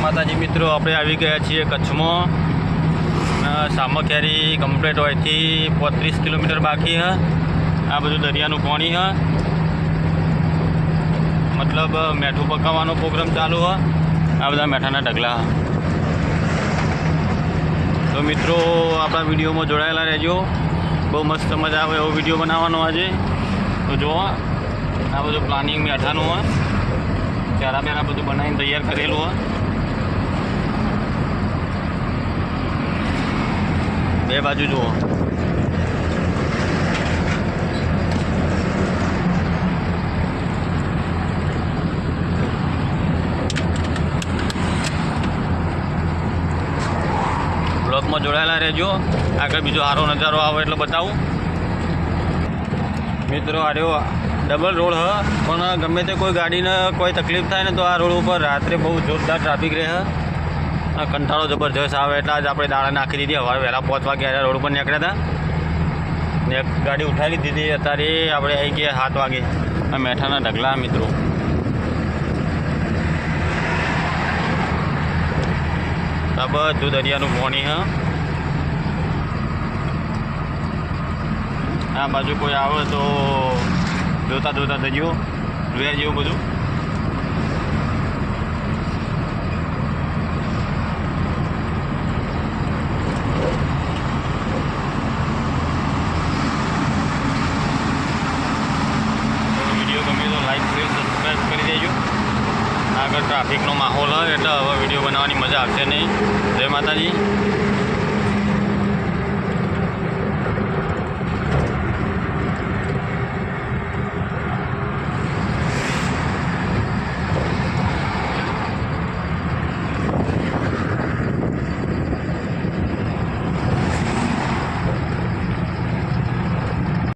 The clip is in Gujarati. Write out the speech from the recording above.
માતાજી મિત્રો, આપણે આવી ગયા છીએ કચ્છમાં. સામખિયારી કમ્પ્લીટ હોયથી 35 કિલોમીટર બાકી છે. આ બધું દરિયાનું પાણી છે, મતલબ મેઠું પકાવવાનો પ્રોગ્રામ ચાલુ છે. આ બધા મેઠાના ઢગલા. તો મિત્રો આપણા વિડીયોમાં જોડાયેલા રહેજો. બહુ મસ્ત મજા આવે એવો વિડીયો બનાવવાનો આજે. તો જુઓ, આ બધું પ્લાનિંગ મેઠાનું હોય, ચારા બેરા બધું બનાવીને તૈયાર કરેલું હોય. બે બાજુ જુઓ. બ્લોકમાં જોડાયેલા રહેજો. આગળ બીજો સારો નજારો આવે એટલે બતાવું. મિત્રો આ રહ્યો ડબલ રોડ હ, પણ ગમે તે કોઈ ગાડીને કોઈ તકલીફ થાય ને તો આ રોડ ઉપર રાત્રે બહુ જોરદાર ટ્રાફિક રહે. કંટાળો જબરજસ્ત આવે એટલે જ આપણે દાડા નાખી દીધી. સવારે વહેલા 5 વાગે રોડ ઉપર નીકળ્યા હતા ને એક ગાડી ઉઠાવી દીધી. અત્યારે આપણે આવી ગયા 7 વાગે. આ મેઠાના ઢગલા મિત્રો. આ બધું દરિયાનું પાણી હ. આ બાજુ કોઈ આવે તો જોતા જોતા જજો. જોયા જેવું બધું. વિડીયો ગમે તો લાઈક શેર સબસ્ક્રાઈબ કરી દેજો. આગળ ટ્રાફિકનો માહોલ હોય એટલે હવે વિડીયો બનાવવાની મજા આવશે નહીં. જય માતાજી.